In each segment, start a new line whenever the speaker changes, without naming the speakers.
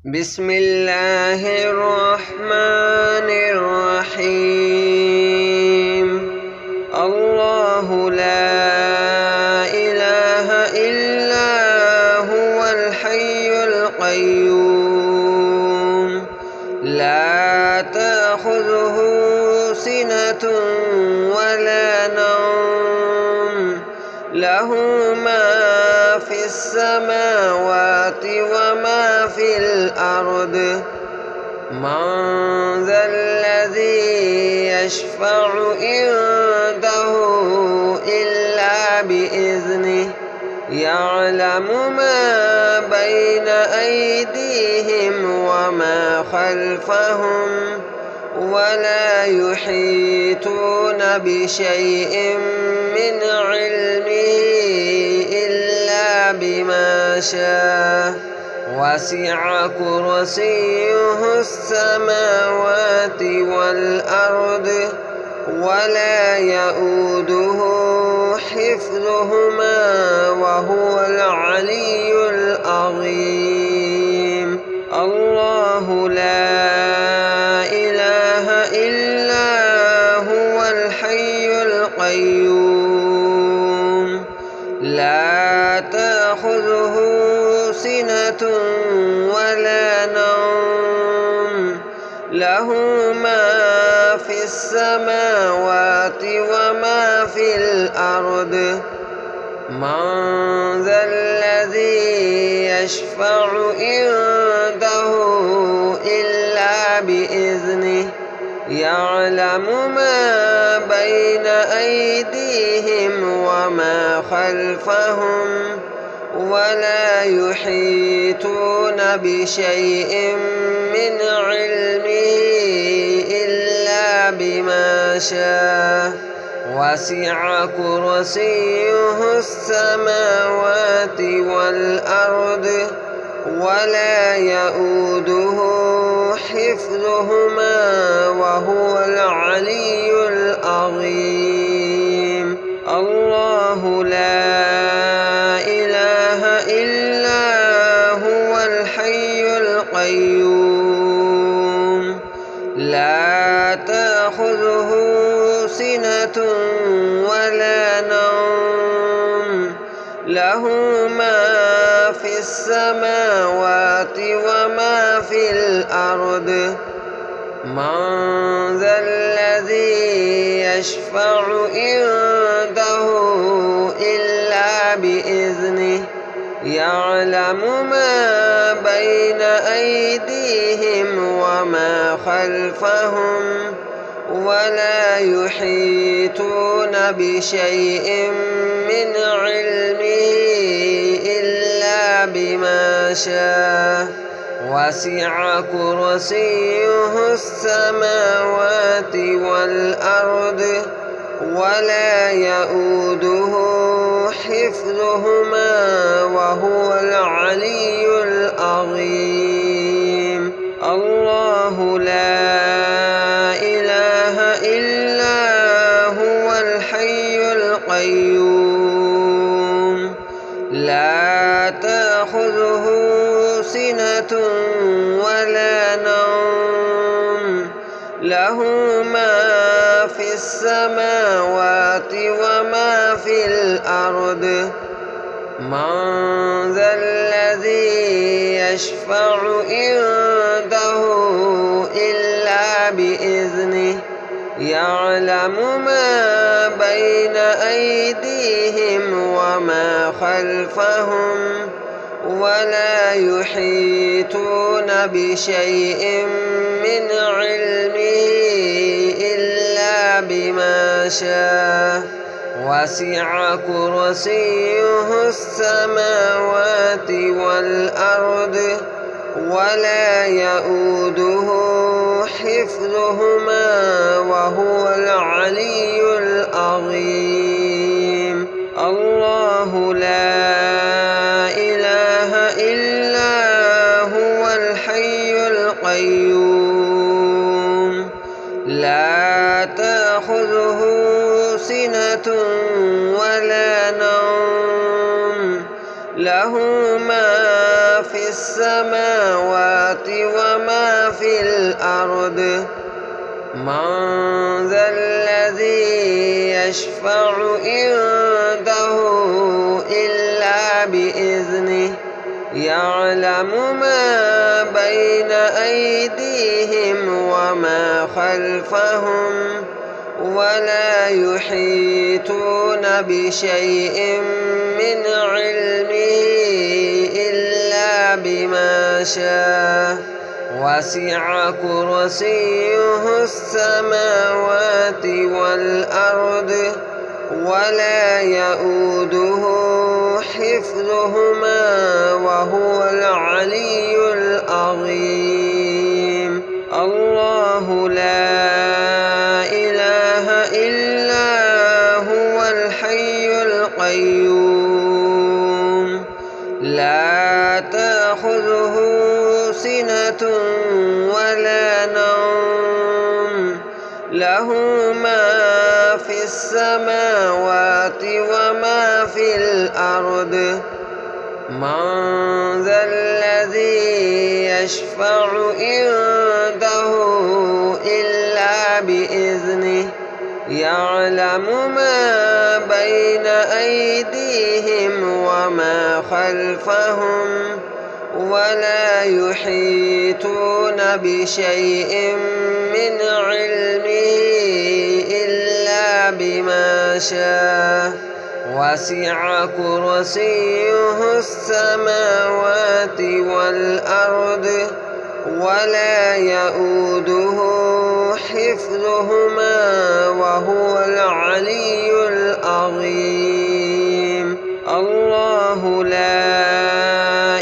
بسم الله الرحمن الرحيم. الله لا إله إلا هو الحي القيوم لا تأخذه سنة ولا نوم له ما في السماوات وما في الأرض من ذا الذي يشفع عنده إلا بإذنه يعلم ما بين أيديهم وما خلفهم ولا يحيطون بشيء من علمه إلا بما شاء وسع كرسيه السماوات والأرض ولا يؤوده حفظهما وهو العلي العظيم. الله لا إله إلا هو الحي القيوم لا تأخذه سنة ولا نوم له ما في السماوات وما في الأرض من ذا الذي يشفع عنده إلا بإذنه يعلم ما بين أيديهم وما خلفهم ولا يحيطون بشيء من علمه إلا بما شاء وسع كرسيه السماوات والأرض ولا يؤوده حفظهما وهو العلي العظيم. الله لا إله إلا هو الحي القيوم لا تأخذه سنة ولا نوم له ما في السماوات وما في الأرض من ذا الذي يشفع عنده إلا بإذنه يعلم ما بين أيديهم وما خلفهم ولا يحيطون بشيء من علمه إلا بما شاء وسع كرسيه السماوات والأرض ولا يؤوده حفظهما وهو العلي العظيم. الله لا إله إلا هو الحي القيوم لا تأخذه سنة ولا نوم له ما في السماوات وما في الأرض من ذا الذي يشفع عنده إلا بإذنه يعلم ما بين أيديهم وما خلفهم ولا يحيطون بشيء من علمه إلا بما شاء وسع كرسيه السماوات والأرض ولا يؤوده حفظهما وهو العلي العظيم. الله لا إله إلا هو الحي القيوم لا تأخذه سنة ولا نوم له ما في السماوات السماوات وما في الأرض من ذا الذي يشفع عنده إلا بإذنه يعلم ما بين أيديهم وما خلفهم ولا يحيطون بشيء من علمه إلا بما شاء وسع كرسيه السماوات والأرض ولا يؤوده حفظهما وهو العلي العظيم الله لا إله إلا هو الحي القيوم لا تأخذه سنة ولا نوم له ما في السماوات وما في الأرض من ذا الذي يشفع عنده إلا بإذنه يعلم ما بين أيديهم وما خلفهم ولا يحيطون بشيء من علمه إلا بما شاء وسع كرسيه السماوات والأرض ولا يؤوده حفظهما وهو العلي العظيم الله لا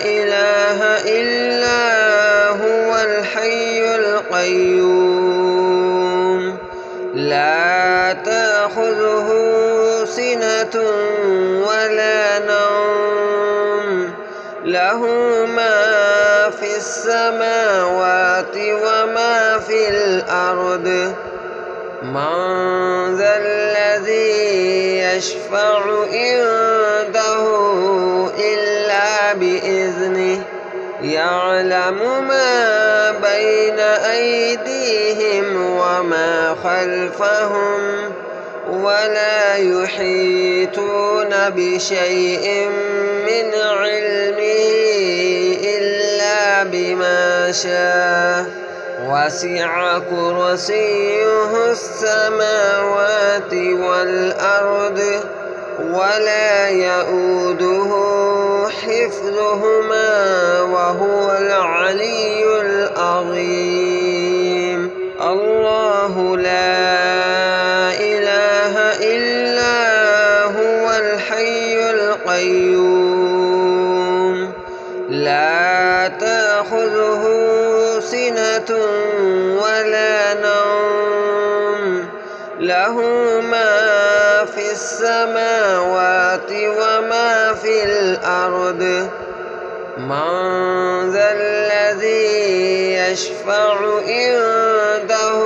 إله إلا هو الحي القيوم لا تأخذه سنة ولا نوم له ما في السماوات وما في الأرض من ذا الذي يشفع عنده إلا بإذنه يعلم ما بين أيديهم وما خلفهم ولا يحيطون بشيء من علمه إلا بما شاء وسع كرسيه السماوات والأرض ولا يؤوده حفظهما وهو العلي العظيم الله لا إله إلا هو الحي القيوم لا تأخذه سنة ولا نوم له ما في السماوات وما في الأرض من ذا الذي يشفع عنده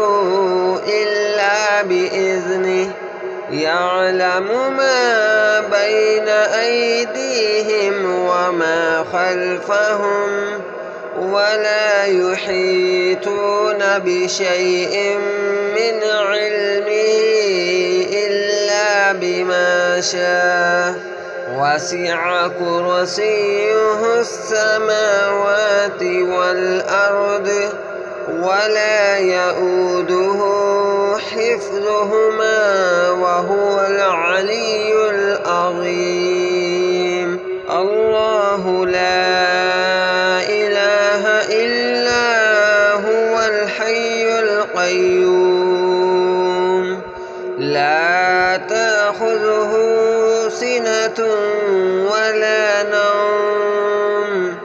إلا بإذنه يعلم ما بين أيديهم وما خلفهم ولا يحيطون بشيء من علمه إلا بما شاء وسع كرسيه السماوات والأرض ولا يؤوده حفظهما وهو العلي العظيم الله لا إله إلا هو الحي القيوم لا تأخذه سنة ولا نوم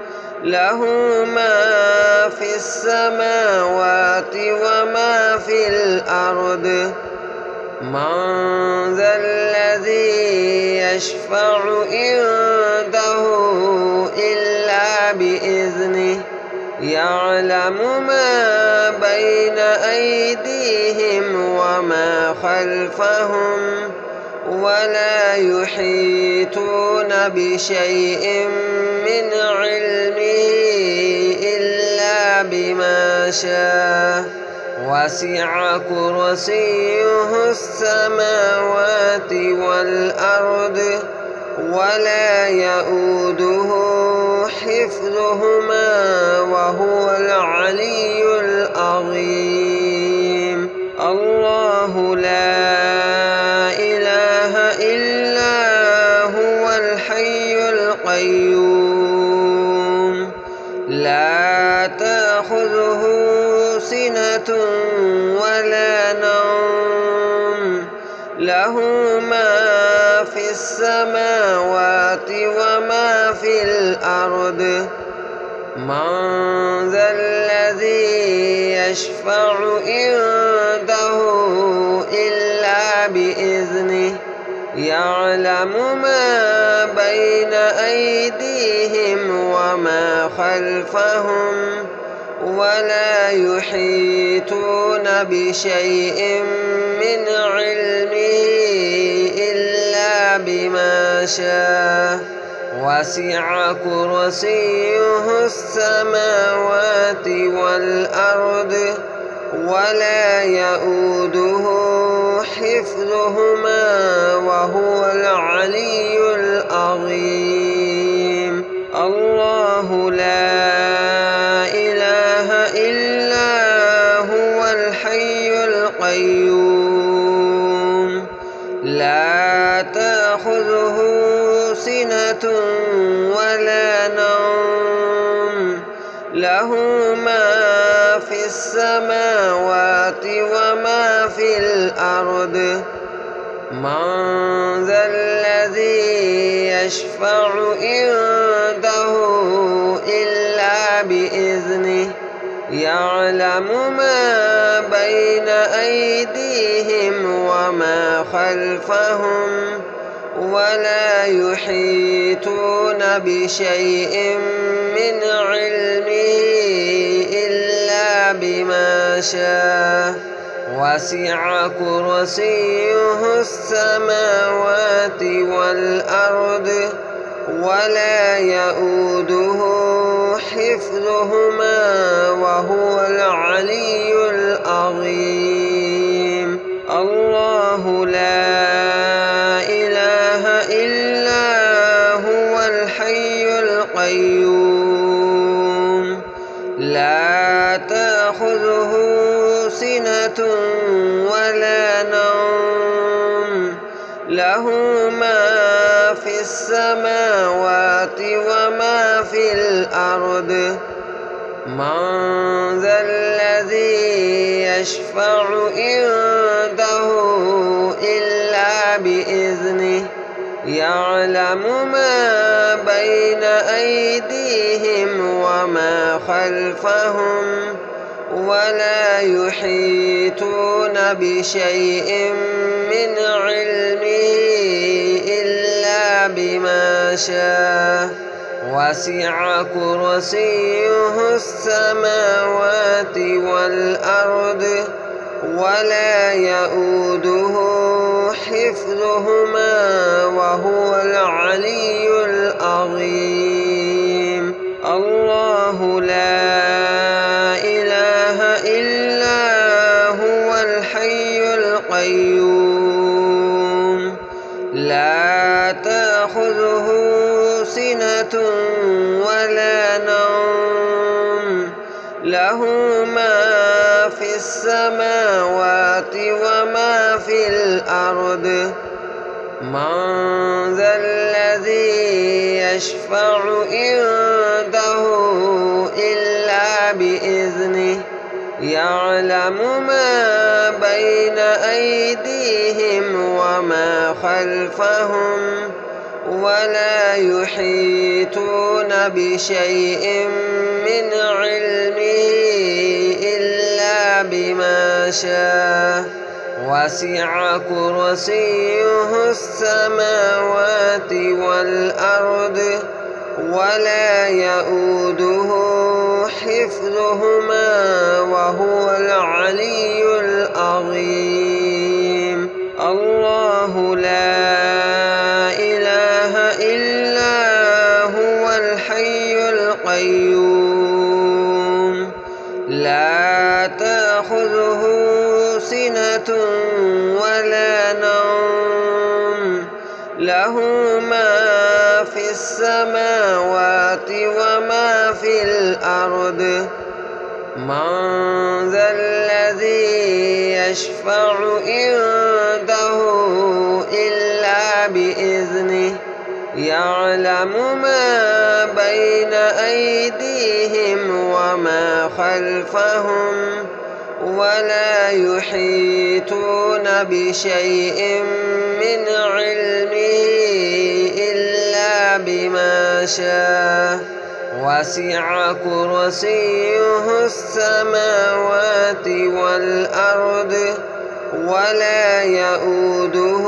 له ما في السماوات وما في الأرض من ذا الذي يشفع عنده إلا بإذنه يعلم ما بين أيديهم وما خلفهم ولا يحيطون بشيء من علمه إلا بما شاء وسع كرسيه السماوات والأرض ولا يؤوده حفظهما وهو العلي العظيم الله لا إله إلا هو الحي القيوم لا تأخذه سنة ولا نوم له ما في السماوات وما في الأرض من ذا الذي يشفع عنده إلا بإذنه يعلم ما بين أيديهم وما خلفهم ولا يحيطون بشيء من علمه إلا بما شاء وسع كرسيه السماوات والأرض ولا يؤوده حفظهما وهو العلي العظيم الله لا إله إلا هو الحي القيوم لا تأخذه سنة ولا نوم له ما في السماوات وما في الأرض من ذا الذي يشفع عنده إلا بإذنه يعلم ما بين أيديهم وما خلفهم ولا يحيطون بشيء من علمه إلا بما شاء وسع كرسيه السماوات والأرض ولا يؤوده حفظهما وهو العلي العظيم الله لا إله إلا هو الحي القيوم لا تأخذه سنة ولا نوم له ما في السماوات وما في الأرض من ذا الذي يشفع عنده إلا بإذنه يعلم ما بين أيديهم وما خلفهم ولا يحيطون بشيء من علمه إلا بما شاء وسع كرسيه السماوات والأرض ولا يؤوده حفظهما وهو العلي العظيم الله لا إله إلا هو الحي القيوم لا تأخذه سنة ولا نوم له ما في السماوات وما في الأرض من ذا الذي يشفع عنده إلا بإذنه يعلم ما بين أيديهم وما خلفهم ولا يحيطون بشيء من علمه إلا بما شاء وسع كرسيه السماوات والأرض ولا يؤوده حفظهما وهو العلي العظيم الله لا إله إلا هو الحي القيوم لا تأخذه سنة ولا نوم له ما في السماوات وما في الأرض من ذا الذي يشفع عنده إلا بإذنه يعلم ما بين أيديهم وما خلفهم ولا يحيطون بشيء من علمه إلا بما شاء وسع كرسيه السماوات والأرض ولا يؤوده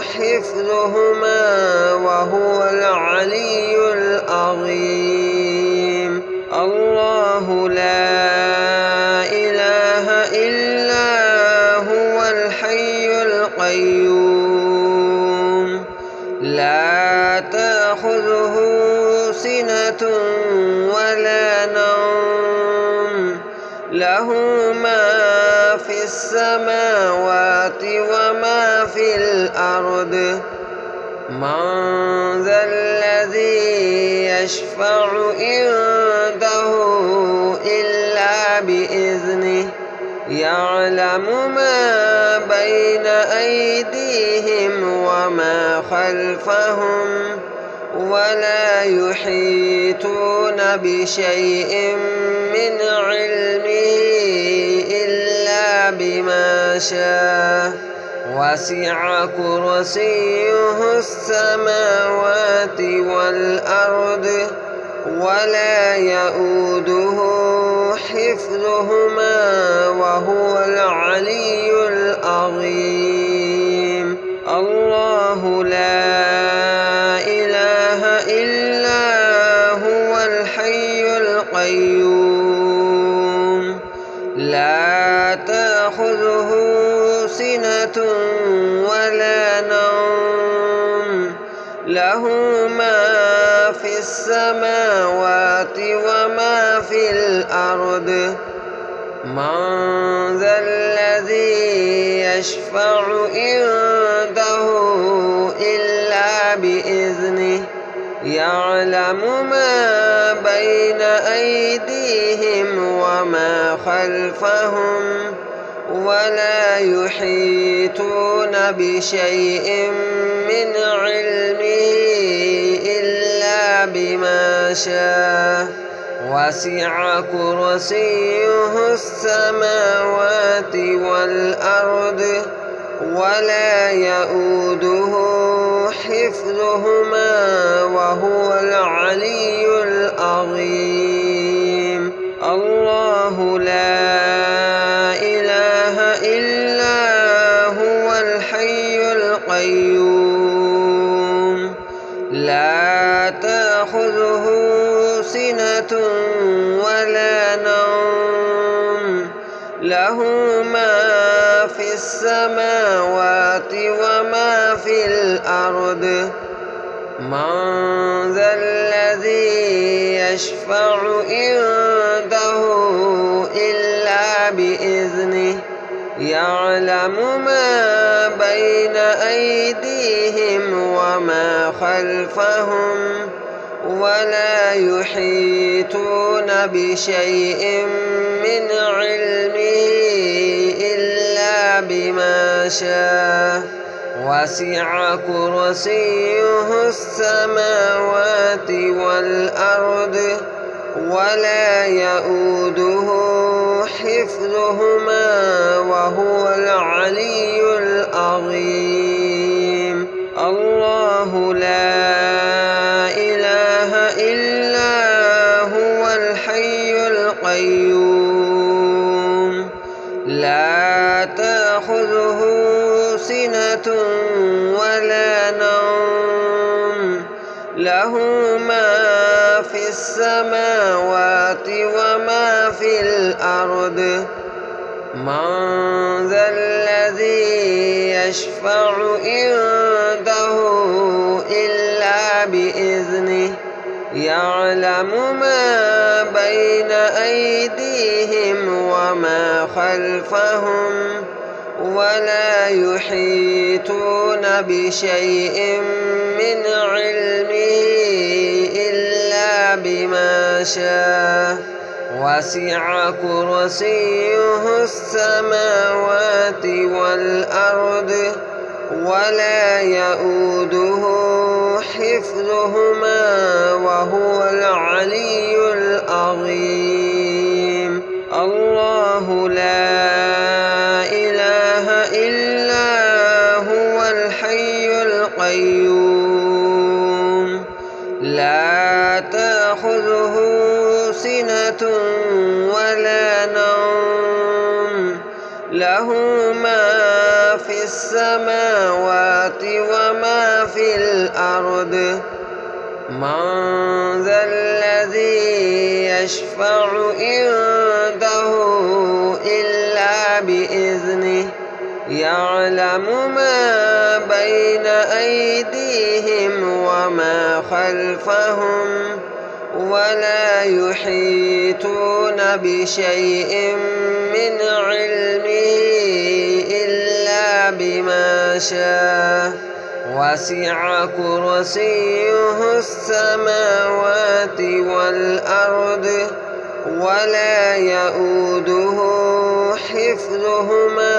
حفظهما وهو العلي العظيم الله لا إله إلا هو الحي القيوم لا تأخذه سنة ولا نوم له ما في السماوات وما في الأرض من ذا الذي يشفع عنده إلا بإذنه يعلم ما بين أيديهم وما خلفهم ولا يحيطون بشيء من علمه إلا بما شاء وسع كرسيه السماوات والأرض ولا يؤوده حفظهما وهو العلي العظيم الله لا إله إلا هو الحي القيوم لا تأخذه سنة ولا نوم له ما في السماوات وما في الأرض من ذا الذي يشفع عنده إلا بإذنه يعلم ما بين أيديهم وما خلفهم ولا يحيطون بشيء من علمه إلا بما شاء وسع كرسيه السماوات والأرض ولا يؤوده حفظهما وهو العلي العظيم الله لا إله إلا هو الحي القيوم لا تأخذه سنة ولا نوم له ما في السماوات وما في الأرض من ذا الذي يشفع عنده إلا بإذنه يعلم ما بين أيديهم وما خلفهم ولا يحيطون بشيء من علمه إلا بما شاء وسع كرسيه السماوات والأرض ولا يؤوده حفظهما وهو العلي العظيم الله لا إله إلا هو الحي القيوم لا تأخذه سنة ولا نوم له ما في السماوات وما في الأرض من ذا الذي يشفع عنده إلا بإذنه يعلم ما بين أيديهم وما خلفهم ولا يحيطون بشيء من علمه إلا بما شاء وسع كرسيه السماوات والأرض ولا يؤوده حفظهما وهو العلي العظيم. الله لا إله إلا هو الحي القيوم لا تأخذه سنة ولا نوم له ما في السماوات وما في الأرض من ذا الذي يشفع عنده إلا بإذنه يعلم ما بين أيديهم وما خلفهم ولا يحيطون بشيء من علمه إلا بما شاء وسع كرسيه السماوات والأرض ولا يؤوده حفظهما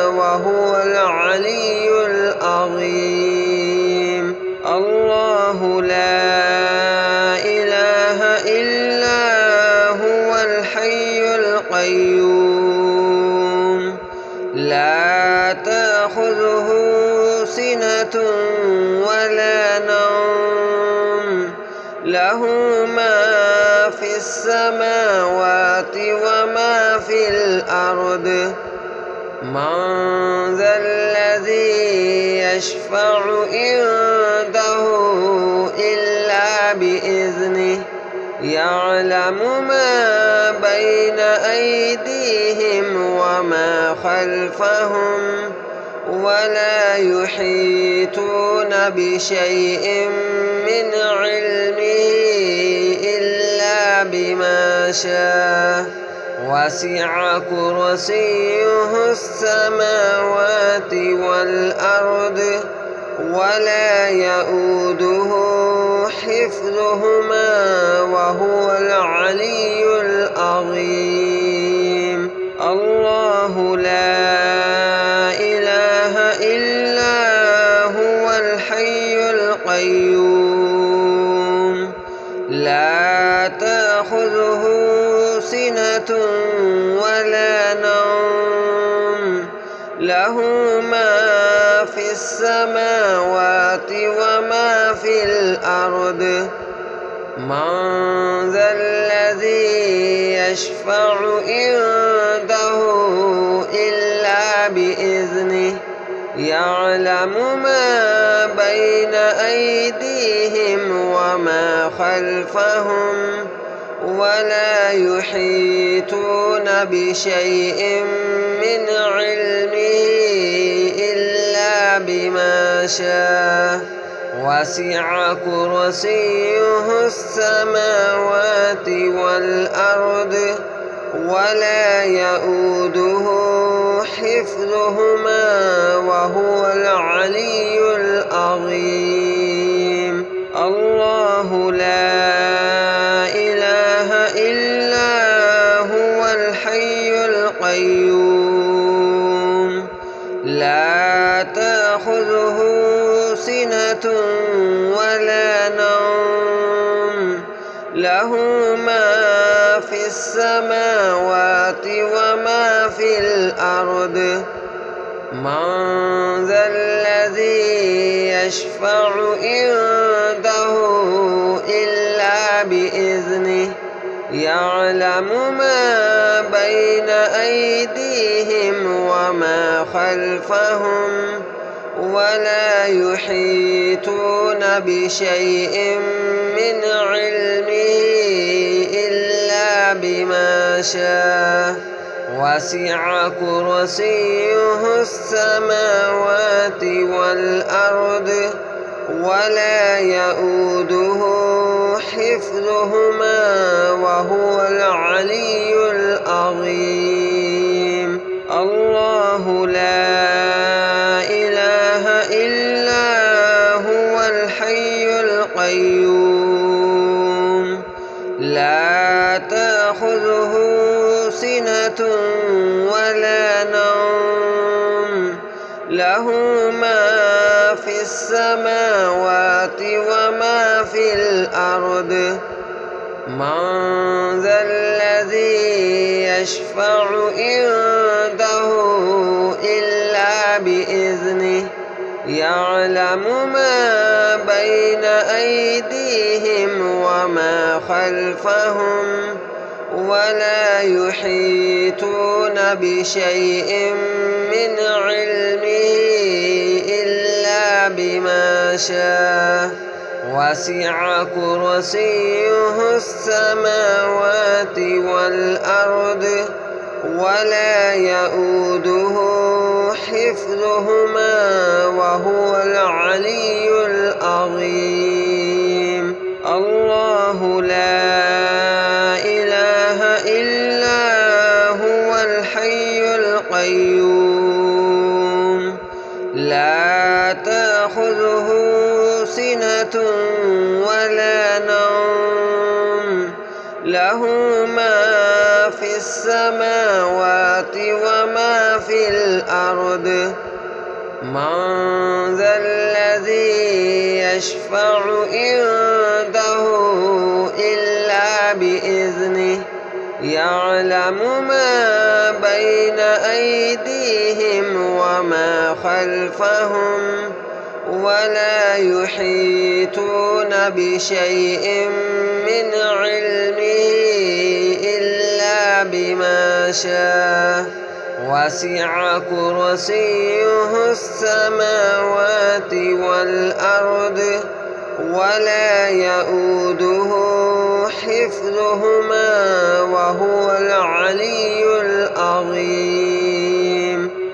وهو العلي العظيم. الله لا إله إلا هو الحي القيوم لا تأخذه سنة ولا نوم له ما في السماوات وما في الأرض من ذا الذي يشفع عنده إلا بإذنه يعلم ما بين أيديهم وما خلفهم ولا يحيطون بشيء من علمه إلا بما شاء وسع كرسيه السماوات والأرض ولا يؤوده حفظهما وهو العلي العظيم. الله لا إله إلا هو الحي القيوم لا تأخذه سنة ولا نوم له ما في السماوات وما في الأرض من ذا الذي يشفع عنده إلا بإذنه يعلم ما بين أيديهم وما خلفهم ولا يحيطون بشيء من علمه إلا بما شاء وسع كرسيه السماوات والأرض ولا يؤوده حفظهما وهو العلي العظيم. الله لا إله إلا هو الحي القيوم لا تأخذه سنة ولا نوم له ما في السماوات وما في الأرض من ذا الذي يشفع عنده إلا بإذنه يعلم ما بين أيديهم وما خلفهم ولا يحيطون بشيء من علمه إلا بما شاء وسع كرسيه السماوات والأرض ولا يؤوده حفظهما وهو العلي العظيم. الله لا إله إلا هو الحي القيوم لا تأخذه سنة ولا نوم له ما في السماوات وما في الأرض من ذا الذي يشفع عنده إلا بإذنه يعلم ما بين أيديهم وما خلفهم ولا يحيطون بشيء من علمه إلا بما شاء وسع كرسيه السماوات والأرض ولا يؤوده حفظهما وهو العلي العظيم. الله لا إله إلا هو الحي القيوم لا تأخذه سنة ولا نوم له ما في السماوات وما في الأرض من ذا الذي يشفع عنده إلا بإذنه يعلم ما بين أيديهم وما خلفهم ولا يحيطون بشيء من علمه إلا بما شاء وسع كرسيه السماوات والأرض ولا يؤوده حفظهما وهو العلي العظيم.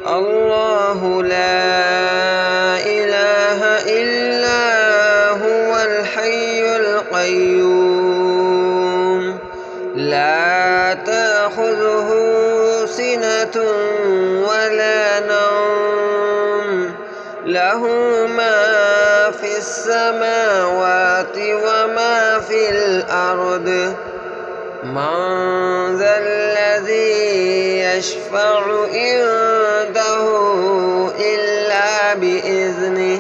الله لا إله إلا هو الحي القيوم لا تأخذه سنة ولا نوم له ما في السماوات وما في الأرض من ذا الذي يشفع عنده إلا بإذنه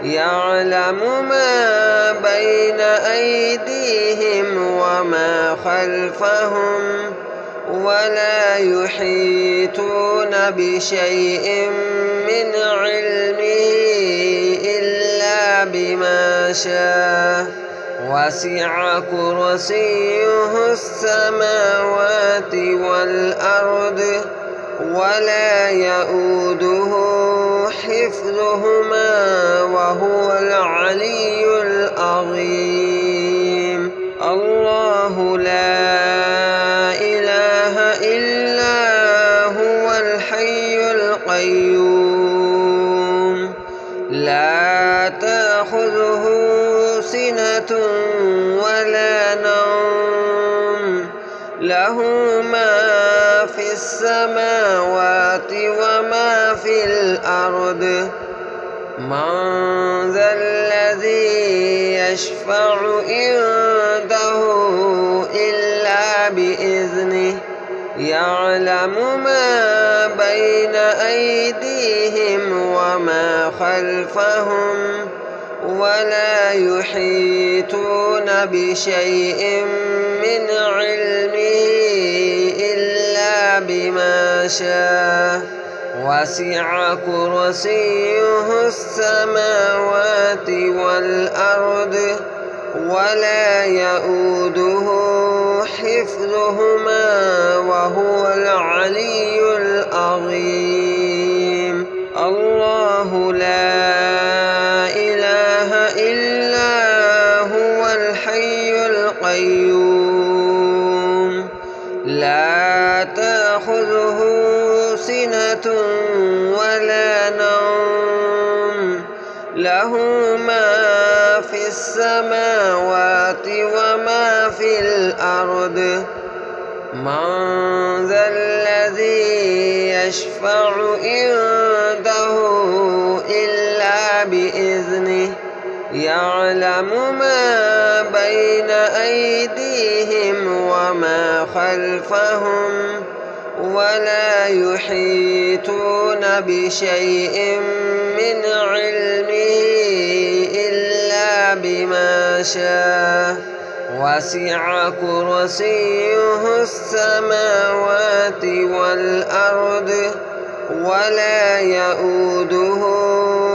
يعلم ما بين أيديهم وما خلفهم ولا يحيطون بشيء من علمه إلا بما شاء وسع كرسيه السماوات والأرض ولا يؤوده حفظهما وهو العلي العظيم. الله لا إله إلا هو الحي القيوم لا تأخذه سنة ولا نوم له ما في السماوات وما في الأرض من ذا الذي يشفع عنده إلا بإذنه يعلم ما بين أيديهم وما خلفهم ولا يحيطون بشيء من علمه إلا بما شاء وسع كرسيه السماوات والأرض ولا يؤوده حفظهما وهو العلي العظيم. الله لا إله إلا هو الحي القيوم لا تأخذه سنة ولا نوم له ما في في السماوات وما في الأرض من ذا الذي يشفع عنده إلا بإذنه يعلم ما بين أيديهم وما خلفهم ولا يحيطون بشيء من علمه إلا بما شاء وسع كرسيه السماوات والأرض ولا يؤوده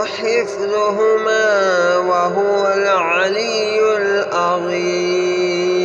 حفظهما وهو العلي العظيم.